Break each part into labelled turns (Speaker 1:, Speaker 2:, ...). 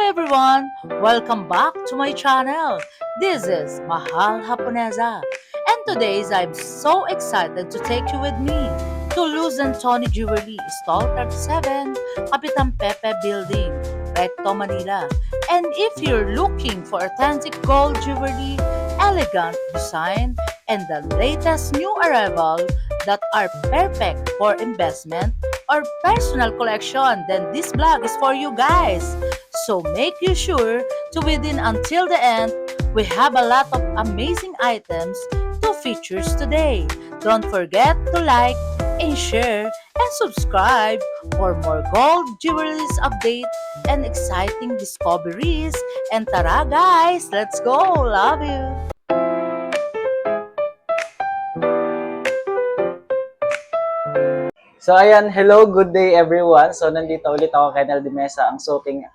Speaker 1: everyone! Welcome back to my channel. This is Mahal Japonesa. And today I'm so excited to take you with me to Luz and Tony Jewelry, Stall 37, Kapitan Pepe Building, Recto, Manila. And if you're looking for authentic gold jewelry, elegant design, and the latest new arrival that are perfect for investment or personal collection, then this vlog is for you guys. So make you sure to within until the end. We have a lot of amazing items to features today. Don't forget to like and share and subscribe for more gold jewelries update and exciting discoveries. And tara guys, let's go! Love you!
Speaker 2: So ayan, hello, good day everyone. So nandito ulit ako kay Nel Mesa, ang suking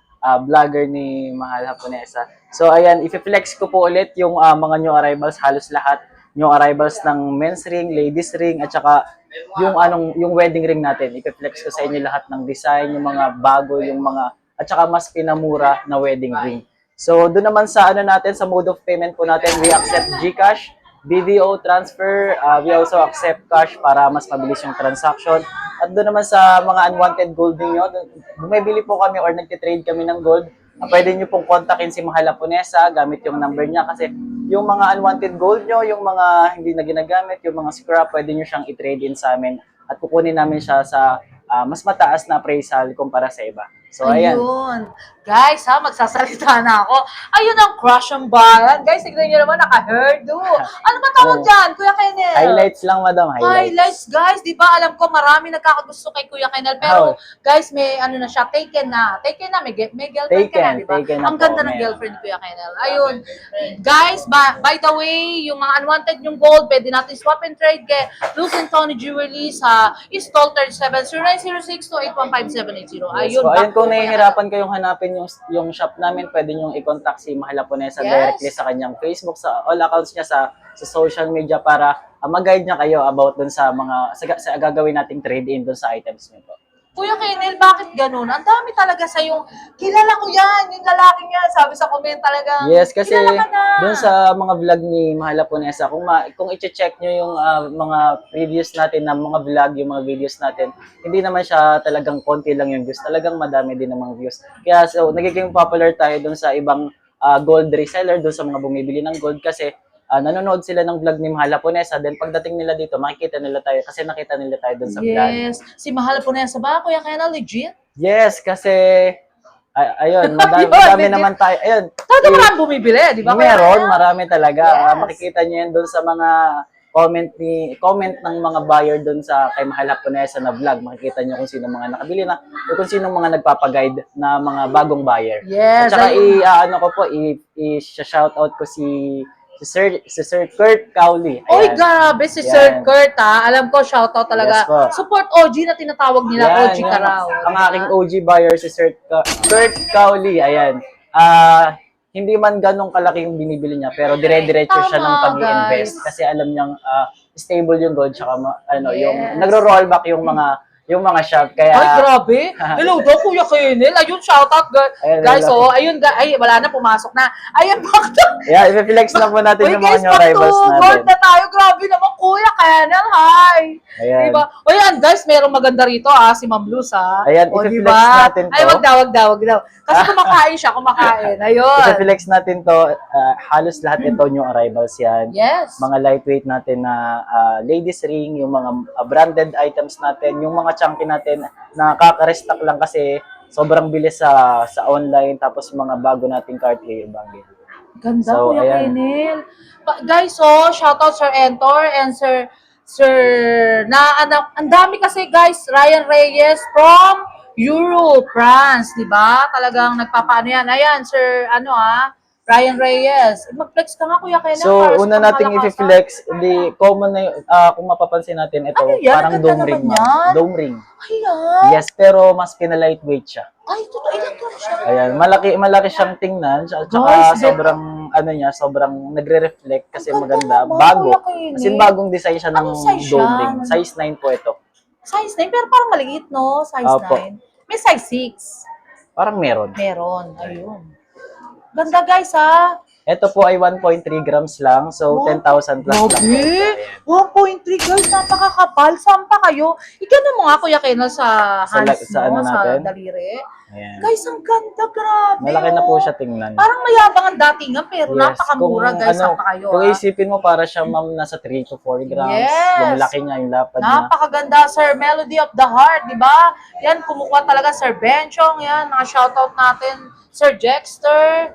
Speaker 2: vlogger ni Mahal Japonesa. So ayan, i-flex ko po ulit yung mga new arrivals, halos lahat new arrivals ng men's ring, ladies ring, at saka yung wedding ring natin. I-flex ko sa inyo lahat ng design, yung mga bago, yung mga at saka mas pinamura na wedding ring. So doon naman sa natin, sa mode of payment po natin, we accept GCash, BDO transfer, we also accept cash para mas mabilis yung transaction. At doon naman sa mga unwanted gold niyo, bumibili po kami or nagtitrade kami ng gold, pwede nyo pong kontakin si Mahal Japonesa gamit yung number niya kasi yung mga unwanted gold nyo, yung mga hindi na ginagamit, yung mga scrap, pwede nyo siyang i-trade in sa amin at kukunin namin siya sa mas mataas na appraisal kumpara sa iba. So, ayan.
Speaker 1: Ayun. Guys, magsasalita na ako. Ayun ang crush ang bayan. Guys, tignan nyo naman, naka-hairdo. Ano ba tawag dyan, Kuya Kenel?
Speaker 2: Highlights lang, madam.
Speaker 1: Highlights, guys. Di ba, alam ko, marami nagkakagusto kay Kuya Kenel. Pero, guys, may ano na siya, taken na. Taken na, may girlfriend ka na, di ba? Ang ganda ng girlfriend ni Kuya Kenel. Ayun. Guys, by the way, yung mga unwanted yung gold, pwede natin swap and trade kay Luz and Tony Jewelry sa Stall 37 0906-2815780. Ayun.
Speaker 2: So, ayun, kung nahihirapan kayong hanapin yung shop namin, pwede nyo i-contact si Mahal Japonesa directly sa kanyang Facebook, sa all accounts niya sa social media para mag-guide niya kayo about dun sa mga sa gagawin nating trade-in dun sa items niyo po.
Speaker 1: Kuya Kenel, bakit ganun? Ang dami talaga sa yung kilala ko yan, yung lalaki niya, sabi sa comment talaga.
Speaker 2: Yes, kasi
Speaker 1: kilala ka na.
Speaker 2: dun sa mga vlog ni Mahal Japonesa, kung i-check nyo yung mga previous natin na mga vlog, yung mga videos natin, hindi naman siya talagang konti lang yung views, talagang madami din namang views. Kaya so, nagiging popular tayo dun sa ibang gold reseller, dun sa mga bumibili ng gold kasi nanonood sila ng vlog ni Mahal Japonesa, then pagdating nila dito, makikita nila tayo kasi nakita nila tayo dun sa vlog.
Speaker 1: Yes. Si Mahal Japonesa ba, Kuya Kenel, legit?
Speaker 2: Yes, kasi ayun, madami naman tayo. Ayun.
Speaker 1: Talaga marami bumibili, di ba?
Speaker 2: Meron, marami talaga.
Speaker 1: Yes.
Speaker 2: Makikita niyo yan doon sa mga comment ng mga buyer doon sa kay Mahal Japonesa na vlog. Makikita niyo kung sino mga nakabili na o kung sino mga nagpapa-guide na mga bagong buyer.
Speaker 1: Yes.
Speaker 2: At saka i-shoutout ko si Sir Kurt Cowley.
Speaker 1: Oy, grabe si Sir Kurt, ha. Alam ko, shoutout talaga.
Speaker 2: Yes,
Speaker 1: support OG na tinatawag nila, OG ka raw.
Speaker 2: Ang aking OG buyer si Sir Kurt Cowley. Ayan. Hindi man ganong kalaki yung binibili niya, pero dire-diretso siya ng pag-i-invest kasi alam niyang stable yung gold tsaka yung nagro-rollback yung mga shop. Kaya
Speaker 1: ay, grabe. Hello daw, Kuya Kenel. Ayun, shoutout, guys. So, ayun, ay, wala na, pumasok na. Ayan, back to.
Speaker 2: Yeah, i-flex na po natin yung mga new arrivals natin.
Speaker 1: Gold na tayo. Grabe naman, Kuya Kenel. Hi.
Speaker 2: Ayan.
Speaker 1: Diba? O yan, guys, merong maganda rito, si Ma'am Luz, ha.
Speaker 2: Ayan, i-flex natin to.
Speaker 1: Ay, wag daw. Kasi kumakain siya, Ayun.
Speaker 2: I-flex natin to. Halos lahat ito new arrivals yan.
Speaker 1: Yes.
Speaker 2: Mga lightweight natin na ladies ring, yung mga branded items natin, yung mga chunky natin na kaka-restock lang kasi sobrang bilis sa online, tapos mga bago nating Cartier bagay.
Speaker 1: Ganda,
Speaker 2: So,
Speaker 1: Kuya
Speaker 2: ayan.
Speaker 1: Kenel. Guys, shoutout Sir Entor and Sir ang dami kasi guys, Ryan Reyes from Europe, France, di ba? Talagang nagpapaano yan. Ayan, Sir, Ryan Reyes. Mag-flex ka nga, Kuya Kenel.
Speaker 2: So, una nating i-flex, hindi common na kung mapapansin natin, ito,
Speaker 1: Ano yan?
Speaker 2: parang
Speaker 1: Ang ganda
Speaker 2: dome ring.
Speaker 1: naman yan.
Speaker 2: Dome ring.
Speaker 1: Ayan.
Speaker 2: Yes, pero mas pina-lightweight siya.
Speaker 1: Ay, totoo. Ilan to siya?
Speaker 2: Ayan, malaki siyang tingnan, tsaka
Speaker 1: Guys,
Speaker 2: sobrang nagre-reflect kasi
Speaker 1: Ganda
Speaker 2: maganda,
Speaker 1: naman,
Speaker 2: bago.
Speaker 1: Kuya Kenel.
Speaker 2: Kasi bagong design siya ng
Speaker 1: Anong size
Speaker 2: dome
Speaker 1: siya?
Speaker 2: ring. Size 9 po ito.
Speaker 1: Size 9, pero parang maliit, no? Size
Speaker 2: Opo.
Speaker 1: 9. May size 6.
Speaker 2: Parang meron.
Speaker 1: Meron. Ayun. Ganda guys ha.
Speaker 2: Ito po ay 1.3 grams lang. So,
Speaker 1: Wow.
Speaker 2: 10,000 plus lang po.
Speaker 1: Grabe!
Speaker 2: Ayan.
Speaker 1: 1.3 guys, napakakapal. Saan pa kayo? Ikaw mo nga Kuya Kenel sa hands
Speaker 2: sa
Speaker 1: mo,
Speaker 2: ano
Speaker 1: sa
Speaker 2: natin?
Speaker 1: daliri.
Speaker 2: Ayan.
Speaker 1: Guys, ang ganda, grabe.
Speaker 2: Malaki na po
Speaker 1: oh.
Speaker 2: siya tingnan.
Speaker 1: Parang mayabang ang datingan, pero napakamura
Speaker 2: Kung
Speaker 1: guys. Saan pa kayo?
Speaker 2: kung
Speaker 1: ha?
Speaker 2: isipin mo, para siya ma'am nasa 3 to 4 grams.
Speaker 1: Yes.
Speaker 2: Yung laki niya, yung lapad niya.
Speaker 1: Napakaganda, Sir Melody of the Heart, di ba? Yan, kumukuha talaga Sir Benchong, yan, mga shoutout natin, Sir Jexter,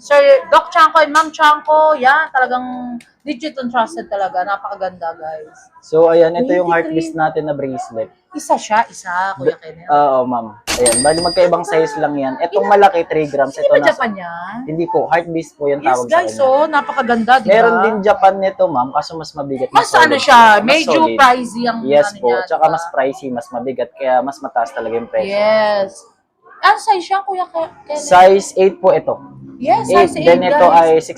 Speaker 1: Sir Doc Chanko and Ma'am Chanko, yan, talagang legit and trusted talaga. Napakaganda, guys.
Speaker 2: So, ayan, ito yung
Speaker 1: 23.
Speaker 2: heartbeat natin na bracelet.
Speaker 1: Isa siya, Kuya Kenel.
Speaker 2: Oo, ma'am. Ayan, bali magkaibang size lang yan. Itong malaki, 3 grams.
Speaker 1: Hindi
Speaker 2: Ito
Speaker 1: ba Japan yan?
Speaker 2: Hindi po, heartbeat po yung
Speaker 1: Yes,
Speaker 2: tawag
Speaker 1: guys,
Speaker 2: sa kanya.
Speaker 1: so, napakaganda, di ba?
Speaker 2: Meron din Japan nito, ma'am, kaso mas mabigat.
Speaker 1: Mas
Speaker 2: solid
Speaker 1: ano siya,
Speaker 2: Mas
Speaker 1: medyo
Speaker 2: solid.
Speaker 1: pricey ang
Speaker 2: Yes
Speaker 1: ano
Speaker 2: po,
Speaker 1: niya,
Speaker 2: tsaka
Speaker 1: di ba?
Speaker 2: mas pricey, mas mabigat, kaya mas mataas talaga yung presyo.
Speaker 1: Yes. Ano size siya, Kuya Kenel?
Speaker 2: Size 8 po ito.
Speaker 1: Yes,
Speaker 2: 8,
Speaker 1: size 8,
Speaker 2: then ito
Speaker 1: guys.
Speaker 2: ay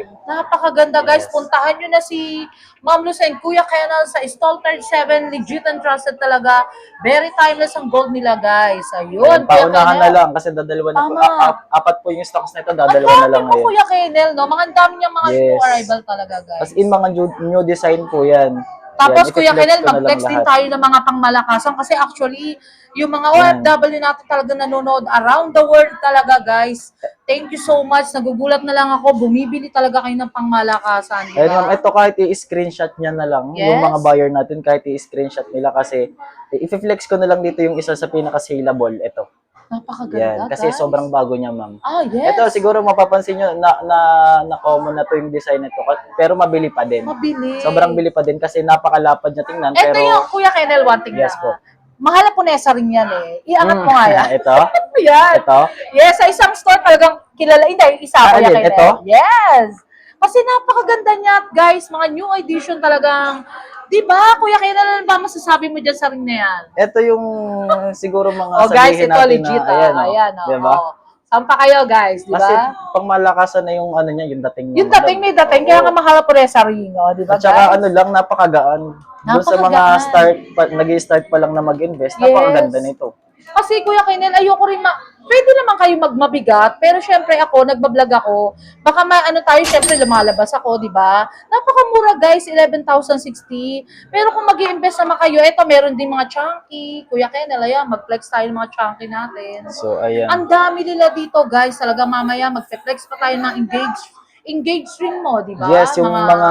Speaker 2: 6.5.
Speaker 1: Napakaganda guys.
Speaker 2: Yes.
Speaker 1: Puntahan nyo na si Ma'am Luz and Kuya Kenel sa Stall 37. Legit and trusted talaga. Very timeless ang gold nila guys. Ayun, Kuya
Speaker 2: Paunahan na
Speaker 1: Kenel.
Speaker 2: lang kasi dadalawa na po.
Speaker 1: Tama.
Speaker 2: Apat po yung stocks na ito,
Speaker 1: Ang
Speaker 2: dadalawa na
Speaker 1: dami
Speaker 2: lang
Speaker 1: mo
Speaker 2: ngayon.
Speaker 1: Kuya Kenel, no? Mga ang dami niyang mga new
Speaker 2: Yes.
Speaker 1: arrival talaga guys.
Speaker 2: As in mga new design po yan.
Speaker 1: Tapos
Speaker 2: Yan,
Speaker 1: Kuya
Speaker 2: i-flex
Speaker 1: Kenel,
Speaker 2: ko na lang
Speaker 1: mag-flex din
Speaker 2: lahat.
Speaker 1: tayo ng mga pangmalakasan kasi actually, yung mga
Speaker 2: Yan.
Speaker 1: OFW natin talaga nanonood around the world talaga guys. Thank you so much. Nagugulat na lang ako. Bumibili talaga kayo ng pangmalakasan. Di
Speaker 2: Ayun ma'am,
Speaker 1: ba?
Speaker 2: ito kahit i-screenshot niya na lang,
Speaker 1: Yes.
Speaker 2: yung mga buyer natin kahit i-screenshot nila kasi i-flex ko na lang dito yung isa sa pinaka-saleable, ito.
Speaker 1: Napakaganda
Speaker 2: Yan, kasi
Speaker 1: guys.
Speaker 2: sobrang bago niya ma'am.
Speaker 1: Ah, yes.
Speaker 2: Ito siguro mapapansin nyo na common na to yung design nito pero mabili pa din.
Speaker 1: Mabili.
Speaker 2: Sobrang bili pa din kasi napakalapad niya tingnan
Speaker 1: Ito
Speaker 2: pero
Speaker 1: yung Kuya Kenel, one thing
Speaker 2: Yes
Speaker 1: na.
Speaker 2: po.
Speaker 1: Mahal po nesa rin yan eh. Iangat mo nga yan.
Speaker 2: ito,
Speaker 1: Ano yan?
Speaker 2: ito.
Speaker 1: Yes, sa isang store talagang kilala. Hindi, isa Kuya
Speaker 2: alin?
Speaker 1: Kenel.
Speaker 2: Ito?
Speaker 1: Yes. Kasi napakaganda niya, guys. Mga new edition talagang, di ba, Kuya Kenel, ano ba masasabi mo dyan sa ring na yan?
Speaker 2: Ito yung siguro mga
Speaker 1: Oh guys,
Speaker 2: sabihin
Speaker 1: ito
Speaker 2: natin
Speaker 1: legit
Speaker 2: na ayan,
Speaker 1: Ayan, oh.
Speaker 2: diba?
Speaker 1: Oh. Saan pa kayo, guys, di
Speaker 2: Kasi
Speaker 1: ba?
Speaker 2: pang malakasan na yung ano niya, yung dating niya.
Speaker 1: Yung dating may dating,
Speaker 2: Oo.
Speaker 1: kaya nga mahal po rin sa ring, oh, di ba,
Speaker 2: At saka
Speaker 1: guys?
Speaker 2: ano lang, napakagaan. Doon sa mga
Speaker 1: Napakagaan.
Speaker 2: nag-start pa lang na mag-invest,
Speaker 1: Yes.
Speaker 2: napakaganda nito.
Speaker 1: Kasi Kuya Kenel, ayoko rin pwede naman kayo magmabigat, pero syempre ako, nagbablog ako, baka tayo, syempre lumalabas ako, di ba? Napakamura guys, 11,060. Pero kung mag-i-invest naman kayo, eto meron din mga chunky. Kuya Kenel, ayan, mag-flex tayo ng mga chunky natin.
Speaker 2: So, ayan.
Speaker 1: Ang dami nila dito guys, talaga mamaya mag-flex pa tayo ng engage ring mo, di ba?
Speaker 2: Yes, yung mga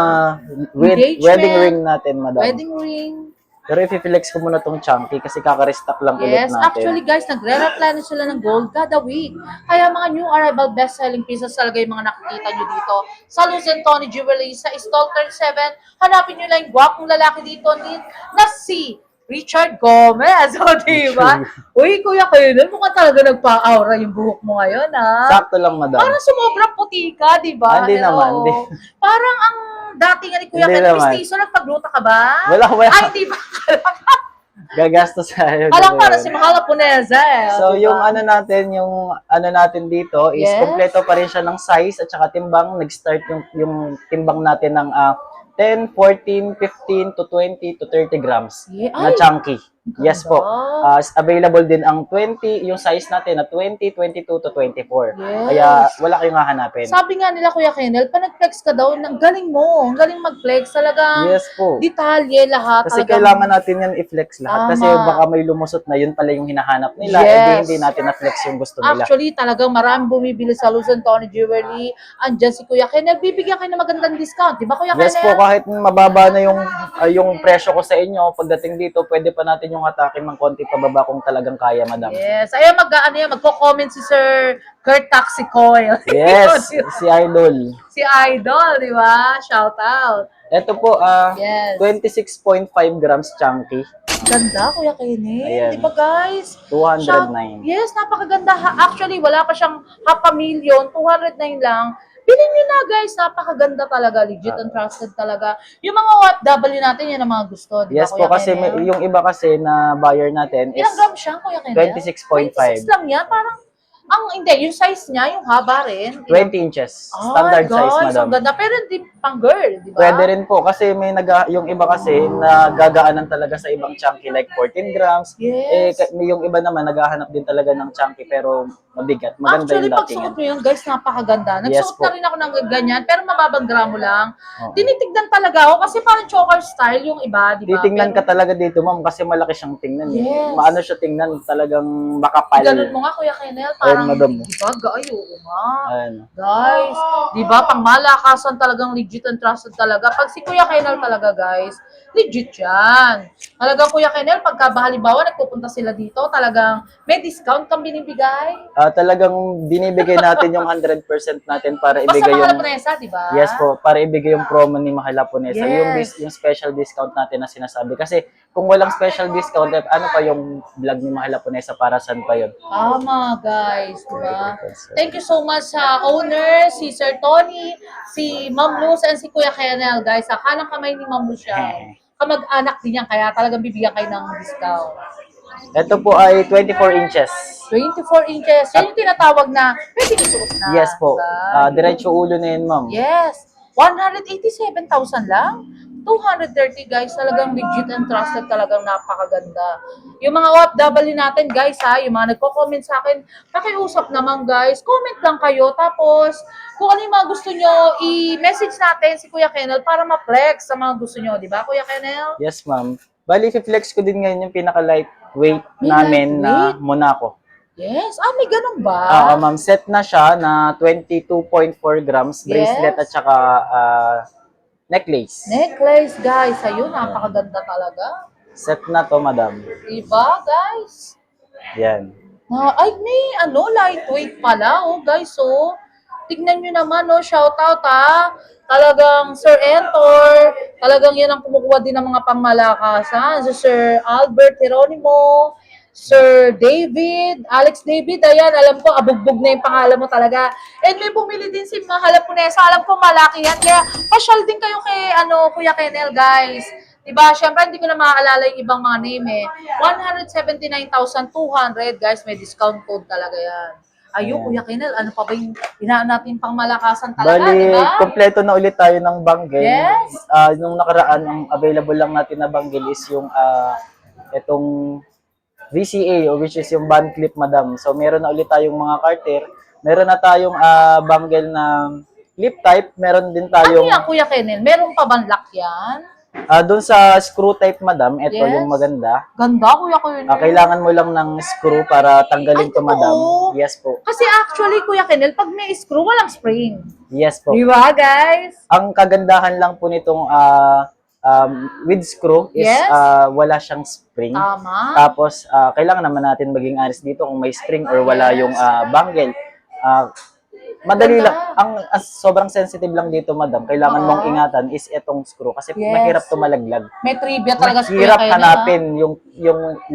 Speaker 1: engagement,
Speaker 2: wedding ring natin, madam.
Speaker 1: Wedding ring.
Speaker 2: Pero i-flex ko muna tong chunky kasi kaka-restock lang ulit
Speaker 1: Yes,
Speaker 2: natin.
Speaker 1: actually guys, nagre-replenish sila ng gold kada week. Kaya mga new arrival best-selling pieces talaga yung mga nakikita nyo dito sa Luz and Tony Jewelry, sa Stall 37. Hanapin nyo lang yung gwapong lalaki dito na si Richard Gomez. O, diba? Uy, Kuya Kenel, mukhang talaga nagpa-aura yung buhok mo ngayon, ha?
Speaker 2: Sakto lang, madam.
Speaker 1: Parang sumobrang puti ka, di ba?
Speaker 2: Hindi
Speaker 1: Hello.
Speaker 2: naman, hindi.
Speaker 1: Parang ang dating ni Kuya
Speaker 2: Hindi
Speaker 1: Kenel,
Speaker 2: naman.
Speaker 1: mistiso, nagpagluta ka ba?
Speaker 2: Wala.
Speaker 1: Ay, di ba?
Speaker 2: Gagastos tayo.
Speaker 1: Alam para si Mahal Japonesa eh.
Speaker 2: So,
Speaker 1: diba?
Speaker 2: yung ano natin dito is
Speaker 1: Yes.
Speaker 2: kompleto pa rin siya ng size at saka timbang. Nag-start yung timbang natin ng 10, 14, 15 to 20 to 30 grams
Speaker 1: Yeah,
Speaker 2: na
Speaker 1: ay,
Speaker 2: chunky. Yes po.
Speaker 1: ganda.
Speaker 2: Available din ang 20, yung size natin na 20, 22 to 24.
Speaker 1: Yes.
Speaker 2: Kaya wala kayong hahanapin.
Speaker 1: Sabi nga nila Kuya Kenel, pa nag-flex ka daw, ang galing mo, ang galing mag-flex, talagang
Speaker 2: Yes po.
Speaker 1: detalye lahat.
Speaker 2: Kasi
Speaker 1: talagang-
Speaker 2: kailangan natin yan i-flex lahat.
Speaker 1: Tama.
Speaker 2: Kasi baka may lumusot na yun pala yung hinahanap nila.
Speaker 1: Yes.
Speaker 2: Edi hindi natin na-flex yung gusto nila.
Speaker 1: Actually, talagang maraming bumibili sa Luz and Tony Jewelry. Andyan si Kuya Kenel, bibigyan kayo ng magandang discount. Di ba Kuya
Speaker 2: Yes
Speaker 1: Kenel?
Speaker 2: po, kahit mababa na yung presyo ko sa inyo, pagdating dito, pwede pa natin yung hatakin ng konti pababa kung talagang kaya, madam.
Speaker 1: Yes. Ayan, magko-comment si Sir Kurt Taxi Coil.
Speaker 2: Yes, si Idol.
Speaker 1: Si Idol, di ba? Shout out.
Speaker 2: Ito po,
Speaker 1: Yes.
Speaker 2: 26.5 grams chunky,
Speaker 1: Ganda, Kuya Kenny.
Speaker 2: Ayan.
Speaker 1: Di ba, guys?
Speaker 2: 209.
Speaker 1: Yes, napakaganda. Actually, wala pa siyang half a million, 209 lang. Bilhin niyo na, guys. Napakaganda talaga. Legit and trusted talaga. Yung mga OFW natin, yan ang mga gusto. Di ba,
Speaker 2: Yes po,
Speaker 1: Kuya
Speaker 2: kasi
Speaker 1: Kenny?
Speaker 2: yung iba kasi na buyer natin is
Speaker 1: Ilang grams siya, Kuya Kenny?
Speaker 2: 26.5.
Speaker 1: 26 lang yan. Parang Hindi, yung size niya, yung haba rin.
Speaker 2: 20 inches. Standard size,
Speaker 1: guys,
Speaker 2: madam.
Speaker 1: ang ganda. Pero hindi pang girl, di ba?
Speaker 2: Pwede rin po kasi yung iba kasi nagagaanan talaga sa ibang chunky like 14 grams.
Speaker 1: Yes.
Speaker 2: Yung iba naman naghahanap din talaga ng chunky pero mabigat. Maganda
Speaker 1: Actually,
Speaker 2: yung
Speaker 1: pag
Speaker 2: datingan.
Speaker 1: suot nyo yun, guys, napakaganda.
Speaker 2: Yes
Speaker 1: Nagsuot
Speaker 2: po.
Speaker 1: na rin ako ng ganyan, pero mababang gramo lang.
Speaker 2: Oo.
Speaker 1: Tinitignan talaga ako kasi parang choker style yung iba, di ba?
Speaker 2: Titingnan ka
Speaker 1: Pero,
Speaker 2: talaga dito, ma'am, kasi malaki siyang tingnan eh.
Speaker 1: Yes.
Speaker 2: Maano siya tingnan, talagang makapal.
Speaker 1: ganun mo nga, Kuya Kenel, parang,
Speaker 2: madam.
Speaker 1: di ba, oo nga.
Speaker 2: Ayan.
Speaker 1: Guys, di ba, pang malakasan talagang legit and trusted talaga. Pag si Kuya Kenel talaga, guys, legit yan. Talagang Kuya Kenel, pagka halimbawa nagpupunta sila dito, talagang may discount kang binibigay.
Speaker 2: Talagang binibigay natin yung 100% natin para
Speaker 1: Basta
Speaker 2: ibigay
Speaker 1: mahal
Speaker 2: yung...
Speaker 1: na Nesa, di ba?
Speaker 2: Yes po, para ibigay yung promo ni Mahal Japonesa.
Speaker 1: Yes.
Speaker 2: Yung special discount natin na sinasabi. Kasi kung walang special discount, ano pa yung vlog ni Mahal Japonesa, para saan pa yun?
Speaker 1: Tama, guys, di ba? Thank you so much sa owner, si Sir Tony, si Ma'am Luz, and si Kuya Kenel, guys. Kanang kamay ni Ma'am Luz siya. Kamag-anak din yan, kaya talagang bibigyan kayo ng discount.
Speaker 2: Ito po ay 24 inches.
Speaker 1: 24 inches. Yan yung tinatawag na pwede isuot na.
Speaker 2: Yes po.
Speaker 1: diba?
Speaker 2: Diretso ulo na yun, ma'am.
Speaker 1: Yes. 187,000 lang. 230 guys, talagang legit and trusted, talagang napakaganda. Yung mga OFW natin guys ha, yung mga nagko-comment sa akin, pakiusap naman guys, comment lang kayo, tapos kung ano yung mga gusto nyo, i-message natin si Kuya Kenel para ma-flex sa mga gusto nyo, di ba Kuya Kenel?
Speaker 2: Yes, ma'am. Bali, flex ko din ngayon yung pinaka-lightweight
Speaker 1: May
Speaker 2: namin na
Speaker 1: lightweight?
Speaker 2: Monaco.
Speaker 1: Yes, may ganun ba?
Speaker 2: Ma'am, set na siya na 22.4 grams, bracelet
Speaker 1: Yes.
Speaker 2: at saka necklace.
Speaker 1: Necklace guys, ayun, napakaganda talaga.
Speaker 2: Set na to, madam.
Speaker 1: Diba guys?
Speaker 2: Yan.
Speaker 1: Ay, may lightweight pala, guys, tignan nyo naman, shout out, talagang Sir Entor, talagang yan ang kumukuha din ng mga pangmalakasan, si Sir Albert Geronimo, Sir David, Alex David, ayan, alam ko, abugbog na yung pangalan mo talaga. And may bumili din si Mahal Japonesa, alam ko malaki yan, kaya pasyal din kayo kay, Kuya Kenel, guys. Diba? Siyempre, hindi ko na maaalala yung ibang mga name 179,200, guys. May discount code talaga yan. Ayun, Kuya Kenel, ano pa ba yung inaan natin pang malakasan talaga,
Speaker 2: Bali,
Speaker 1: diba?
Speaker 2: kompleto na ulit tayo ng banggil.
Speaker 1: Yes.
Speaker 2: Nung nakaraan, ang available lang natin na banggil is yung itong VCA, which is yung band clip, madam. So, meron na ulit tayong mga Carter. Meron na tayong banggil na clip type. Meron din
Speaker 1: Ano
Speaker 2: tayong...
Speaker 1: yan, Kuya Kenel? Meron pa bang lock yan?
Speaker 2: Doon sa screw type, madam, ito
Speaker 1: Yes.
Speaker 2: yung maganda.
Speaker 1: Ganda, Kuya Kenel.
Speaker 2: Kailangan mo lang ng screw para tanggalin
Speaker 1: Ay,
Speaker 2: to, madam.
Speaker 1: totoo?
Speaker 2: Yes po.
Speaker 1: Kasi actually, Kuya Kenel, pag may screw, walang spring.
Speaker 2: Yes po.
Speaker 1: Di ba, guys?
Speaker 2: Ang kagandahan lang po nitong with screw is
Speaker 1: Yes.
Speaker 2: wala siyang spring.
Speaker 1: Tama.
Speaker 2: Tapos, kailangan naman natin maging honest dito kung may spring or wala yung bangle. Madali
Speaker 1: Ganda.
Speaker 2: lang. Sobrang sensitive lang dito, madam. Kailangan mong ingatan is itong screw kasi
Speaker 1: Yes.
Speaker 2: mahirap to malaglag.
Speaker 1: May trivia talaga si
Speaker 2: Mahirap
Speaker 1: Kuya Kenel,
Speaker 2: hanapin yung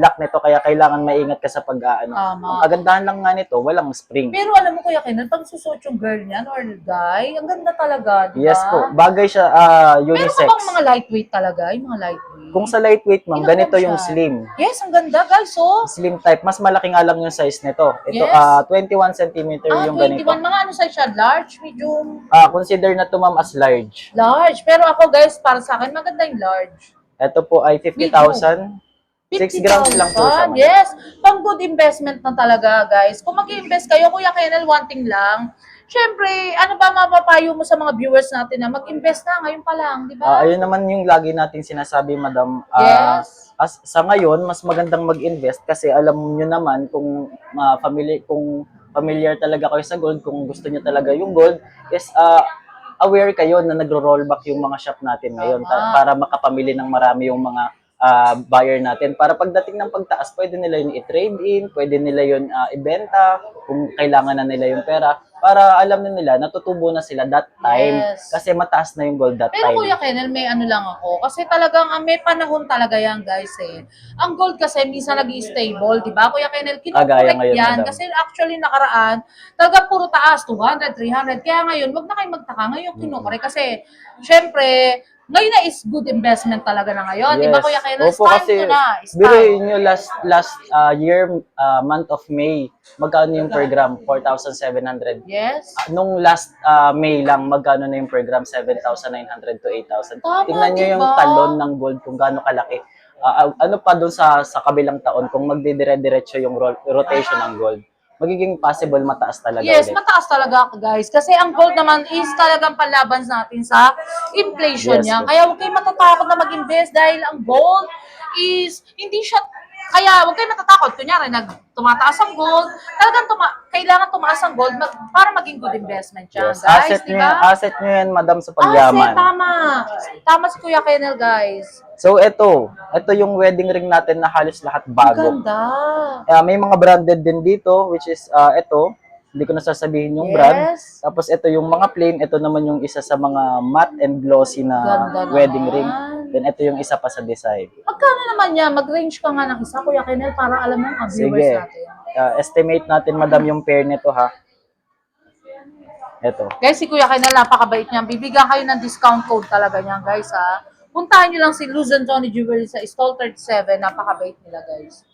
Speaker 2: lock nito kaya kailangan maingat ka sa pag-aano.
Speaker 1: Tama.
Speaker 2: Ang kagandahan lang nga nito, walang spring.
Speaker 1: Pero alam mo, Kuya Kenel, pag susuot yung girl niyan or guy, ang ganda talaga, di ba?
Speaker 2: Yes po. Bagay siya
Speaker 1: Meron
Speaker 2: unisex.
Speaker 1: ka bang mga lightweight talaga? Yung mga lightweight?
Speaker 2: Kung sa lightweight, ma'am,
Speaker 1: Ilan
Speaker 2: ganito
Speaker 1: lang
Speaker 2: yung
Speaker 1: siya?
Speaker 2: slim.
Speaker 1: Yes, ang ganda, guys,
Speaker 2: Slim type. Mas malaki nga lang yung size nito. Ito,
Speaker 1: Yes.
Speaker 2: 21 cm yung
Speaker 1: 21.
Speaker 2: ganito.
Speaker 1: Mga ano size siya? Large, medium,
Speaker 2: Consider na to, ma'am, as large.
Speaker 1: large. Pero ako, guys, para sa akin, maganda yung large.
Speaker 2: Ito po ay 50,000. 6 grams lang po siya, ma'am.
Speaker 1: Yes. Pang good investment na talaga, guys. Kung mag-invest kayo, Kuya Kenel, one thing lang. Siyempre, ano ba mapapayo mo sa mga viewers natin na mag-invest na ngayon pa lang, di ba?
Speaker 2: Ayun naman yung lagi nating sinasabi, madam.
Speaker 1: Yes.
Speaker 2: Sa ngayon, mas magandang mag-invest kasi alam nyo naman kung familiar talaga kayo sa gold, kung gusto nyo talaga yung gold, is aware kayo na nagro-rollback yung mga shop natin ngayon
Speaker 1: Tama.
Speaker 2: para makapamili ng marami yung mga buyer natin. Para pagdating ng pagtaas, pwede nila yun i-trade in, pwede nila yun ibenta kung kailangan na nila yung pera. Para alam na nila, natutubo na sila that time.
Speaker 1: Yes.
Speaker 2: Kasi mataas na yung gold that
Speaker 1: Pero
Speaker 2: time.
Speaker 1: Kuya Kenel, may ano lang ako. Kasi talagang may panahon talaga yan, guys Ang gold kasi minsan nag-i-stable, di ba? Kuya Kenel,
Speaker 2: Gaya
Speaker 1: kinukorek
Speaker 2: ngayon,
Speaker 1: yan.
Speaker 2: madam.
Speaker 1: Kasi actually nakaraan, talaga puro taas, 200, 300. Kaya ngayon, wag na kayo magtaka. Ngayon kinukorek kasi, syempre, ngayon na is good investment talaga na ngayon. Di ba,
Speaker 2: Yes.
Speaker 1: Kuya Kennel? It's
Speaker 2: Opo,
Speaker 1: time to
Speaker 2: kasi
Speaker 1: na. It's
Speaker 2: biruin
Speaker 1: time.
Speaker 2: nyo last year, month of May, magkano yung per gram? 4,700.
Speaker 1: Yes.
Speaker 2: Nung last May lang, magkano na yung per gram? 7,900 to 8,000.
Speaker 1: Tama,
Speaker 2: Tingnan nyo
Speaker 1: di
Speaker 2: yung
Speaker 1: ba?
Speaker 2: talon ng gold kung gaano kalaki. Ano pa doon sa kabilang taon kung magdidire-diretso yung rotation ng gold. Magiging possible mataas talaga
Speaker 1: Yes,
Speaker 2: ulit.
Speaker 1: mataas talaga ako, guys. Kasi ang gold naman is talagang panlaban natin sa inflation
Speaker 2: Yes,
Speaker 1: niya.
Speaker 2: po.
Speaker 1: Kaya huwag kayong matatakot na mag-invest dahil ang gold is hindi siya, kaya huwag kayong matatakot. Kunyari, tumataas ang gold, talagang kailangan tumaas ang gold para maging good investment siya,
Speaker 2: Yes,
Speaker 1: guys. Di ba?
Speaker 2: asset nyo yan, madam, sa
Speaker 1: Ah,
Speaker 2: pagyaman.
Speaker 1: tama. Tama si Kuya Kennel, guys.
Speaker 2: So ito yung wedding ring natin na halos lahat
Speaker 1: Ang
Speaker 2: bago.
Speaker 1: ganda.
Speaker 2: May mga branded din dito, which is ito, hindi ko na sasabihin yung brand.
Speaker 1: Yes.
Speaker 2: Tapos ito yung mga plain, ito naman yung isa sa mga matte and glossy na
Speaker 1: Ganda
Speaker 2: wedding
Speaker 1: naman.
Speaker 2: ring. Then ito yung isa pa sa design.
Speaker 1: Magkano naman niya? Mag-range ka nga ng isa, Kuya Kennel, para alam ng viewers
Speaker 2: Sige.
Speaker 1: natin.
Speaker 2: Estimate natin, madam, yung pair nito, ha. Ito.
Speaker 1: Guys, si Kuya Kennel, napakabait niya. Bibigyan kayo ng discount code talaga niya, guys, ha. Puntahan niyo lang si Luzon Tony Jewelry sa Stall 37. Napakabait nila, guys.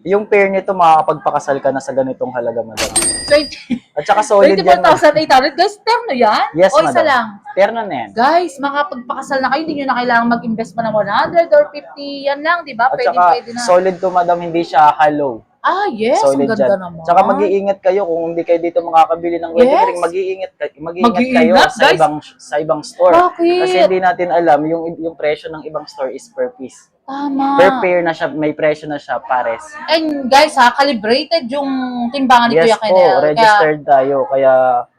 Speaker 2: Yung pair nito, makakapagpakasal ka na sa ganitong halaga, madam.
Speaker 1: 20,
Speaker 2: At saka solid yan.
Speaker 1: 24,800. Guys, terno yan?
Speaker 2: Yes,
Speaker 1: O isa
Speaker 2: madam.
Speaker 1: lang?
Speaker 2: Terno na yan.
Speaker 1: Guys, makapagpakasal na kayo, hindi nyo na kailangan mag-invest pa ng 100 or 50. Yan lang, di ba?
Speaker 2: At
Speaker 1: Pwede,
Speaker 2: saka
Speaker 1: pwede na.
Speaker 2: solid to, madam, hindi siya hollow.
Speaker 1: Ah, yes. Ang
Speaker 2: Solid
Speaker 1: ganda
Speaker 2: dyan.
Speaker 1: naman.
Speaker 2: Tsaka mag-iingat kayo kung hindi kayo dito makakabili ng wedding
Speaker 1: Yes.
Speaker 2: ring, mag-iingat kayo
Speaker 1: Mag-iingat,
Speaker 2: sa
Speaker 1: guys.
Speaker 2: ibang store.
Speaker 1: Bakit?
Speaker 2: Kasi hindi natin alam yung presyo ng ibang store is per piece.
Speaker 1: Tama.
Speaker 2: Per pair na siya, may presyo na siya pares.
Speaker 1: And guys, ha, calibrated yung timbangan ni
Speaker 2: Yes
Speaker 1: Kuya
Speaker 2: po,
Speaker 1: Kennel.
Speaker 2: registered tayo kaya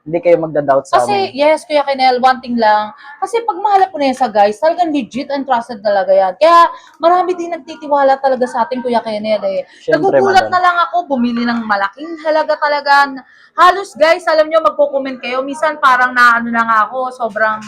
Speaker 2: hindi kayo magda-doubt sa
Speaker 1: Kasi,
Speaker 2: amin.
Speaker 1: yes, Kuya Kennel, one thing lang. Kasi pag mahal po na sa guys, talagang legit and trusted talaga yan. Kaya marami din nagtitiwala talaga sa ating Kuya Kennel eh.
Speaker 2: Siyempre,
Speaker 1: Nagugulat
Speaker 2: madam.
Speaker 1: na lang ako, bumili ng malaking halaga talaga. Halos guys, alam nyo, magko-comment kayo. Minsan parang naano na nga ako, sobrang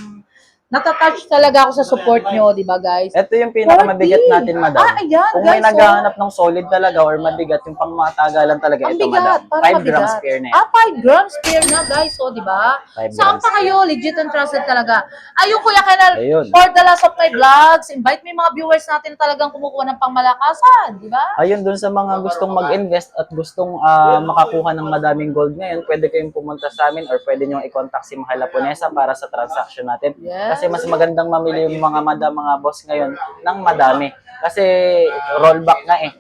Speaker 1: natatouch talaga ako sa support nyo, di ba guys?
Speaker 2: Ito yung pinakamabigat
Speaker 1: 40.
Speaker 2: natin, madam.
Speaker 1: Ah, ayan,
Speaker 2: Kung may
Speaker 1: guys,
Speaker 2: naghahanap ng solid talaga or mabigat, yung pangmatagalan talaga,
Speaker 1: Ang
Speaker 2: ito,
Speaker 1: bigat,
Speaker 2: madam.
Speaker 1: parang
Speaker 2: 5 grams
Speaker 1: mabigat.
Speaker 2: pair na yan.
Speaker 1: 5 grams pair na, guys. O, di ba?
Speaker 2: 5
Speaker 1: Saan
Speaker 2: grams
Speaker 1: pa kayo? Legit and trusted talaga. Ayun, Kuya Kennel,
Speaker 2: Ayun.
Speaker 1: for the last of my vlogs, invite mo yung mga viewers natin talagang kumukuha ng pangmalakasan, di ba?
Speaker 2: Ayun, dun sa mga gustong mag-invest at gustong makakuha ng madaming gold ngayon, pwede kayong pumunta sa amin or pwede nyo i-contact si Mahal Lapunesa para sa transaction natin.
Speaker 1: Yes.
Speaker 2: Kasi mas magandang mamili yung mga mga boss ngayon ng madami. Kasi rollback nga eh.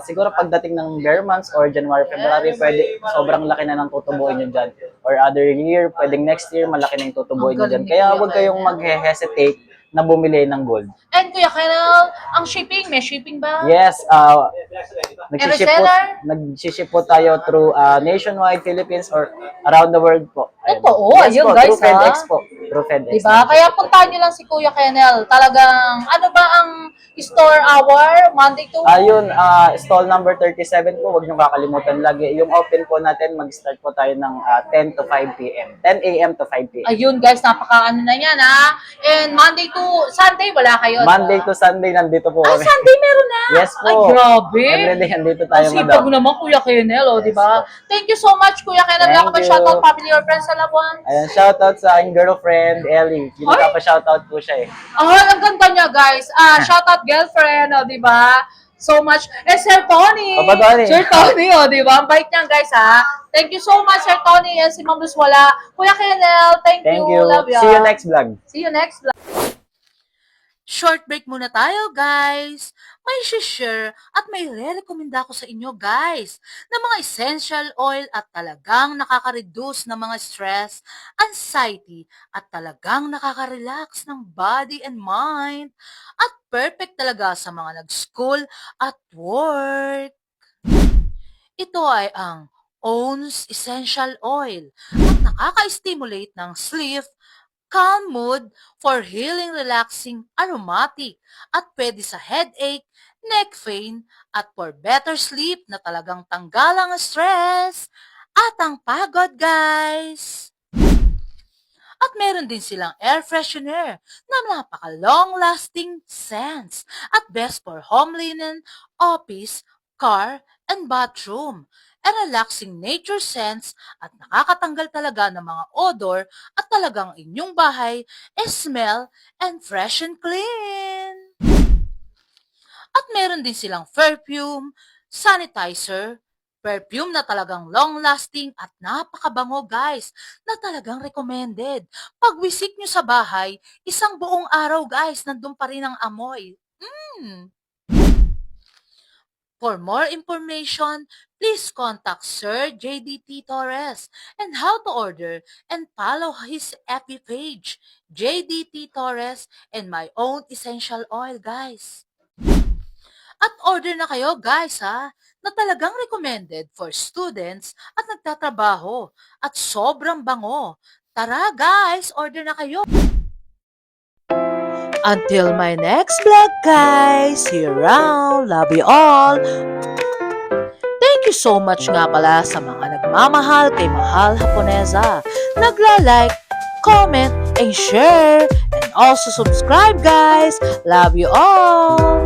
Speaker 2: Siguro pagdating ng bare months or January, February, pwede sobrang laki na ng tutubuin nyo dyan. Or other year, pwedeng next year, malaki na yung tutubuin nyo
Speaker 1: Ang galing
Speaker 2: dyan.
Speaker 1: ni
Speaker 2: Kaya
Speaker 1: Kuya
Speaker 2: huwag kayong
Speaker 1: Kennel.
Speaker 2: mag-hesitate na bumili ng gold.
Speaker 1: And Kuya Kennel, ang shipping, may shipping ba?
Speaker 2: Yes,
Speaker 1: reseller?
Speaker 2: nagsiship po tayo through nationwide, Philippines, or around the world po. Ayun.
Speaker 1: Totoo,
Speaker 2: Yes
Speaker 1: ayun,
Speaker 2: po,
Speaker 1: guys,
Speaker 2: through FedEx
Speaker 1: ha?
Speaker 2: po. Through FedEx.
Speaker 1: Diba? Kaya puntahan nyo lang si Kuya Kennel. Talagang, ano ba ang store hour? Monday to?
Speaker 2: Ayun, stall number 37 po, huwag niyong kakalimutan lagi. Yung open po natin, mag-start po tayo ng 10 to 5 p.m. 10 a.m. to 5 p.m.
Speaker 1: Ayun guys, napaka-ano na yan ha. And Monday to Sunday, wala kayo.
Speaker 2: Monday
Speaker 1: diba?
Speaker 2: to Sunday, nandito po
Speaker 1: Ah,
Speaker 2: kami.
Speaker 1: Sunday meron na.
Speaker 2: Yes po.
Speaker 1: Ay, grabe.
Speaker 2: Everyday, nandito
Speaker 1: Ang
Speaker 2: tayo,
Speaker 1: sipag
Speaker 2: madam.
Speaker 1: mo naman, Kuya Kennel, oh, di ba? Thank you so much, Kuya Kennel.
Speaker 2: Thank
Speaker 1: Wala ka ba
Speaker 2: you.
Speaker 1: shoutout family or friends sa Labuan?
Speaker 2: Ayan, shoutout sa aking girlfriend, Ellie. Hindi
Speaker 1: Ay!
Speaker 2: pa shoutout po siya eh.
Speaker 1: Ang ganda niya, guys. Shoutout girlfriend, oh, di ba? So much. Eh, Sir Tony.
Speaker 2: Papa Tony.
Speaker 1: Sir Tony, oh, di ba? Ang bait niyan, guys, ha? Thank you so much, Sir Tony. And si Ma'am Luz wala. Kuya Kennel, thank
Speaker 2: Thank you.
Speaker 1: Love ya.
Speaker 2: See you next vlog.
Speaker 1: See you next vlog. Short break muna tayo, guys. May share at may re-recommenda ko sa inyo, guys, ng mga essential oil at talagang nakaka-reduce ng mga stress, anxiety, at talagang nakaka-relax ng body and mind. At perfect talaga sa mga nag-school at work. Ito ay ang OWN's Essential Oil at nakaka-stimulate ng sleep, calm mood, for healing, relaxing, aromatic, at pwede sa headache, neck pain, at for better sleep na talagang tanggalang ang stress at ang pagod, guys. At meron din silang air freshener na napaka-long-lasting scents at best for home linen, office, car, and bathroom, a relaxing nature scents at nakakatanggal talaga ng mga odor at talagang inyong bahay is smell and fresh and clean. At meron din silang perfume, sanitizer, perfume na talagang long-lasting at napakabango guys, na talagang recommended. Pag wisik nyo sa bahay, isang buong araw guys, nandun pa rin ang amoy. For more information, please contact Sir JDT Torres and how to order and follow his FB page, JDT Torres and my own essential oil guys. At order na kayo guys ha, na talagang recommended for students at nagtatrabaho at sobrang bango. Tara guys, order na kayo. Until my next vlog guys, see you around, love you all. Thank you so much nga pala sa mga nagmamahal kay Mahal Haponesa, nagla-like, comment, and share, and also subscribe guys. Love you all.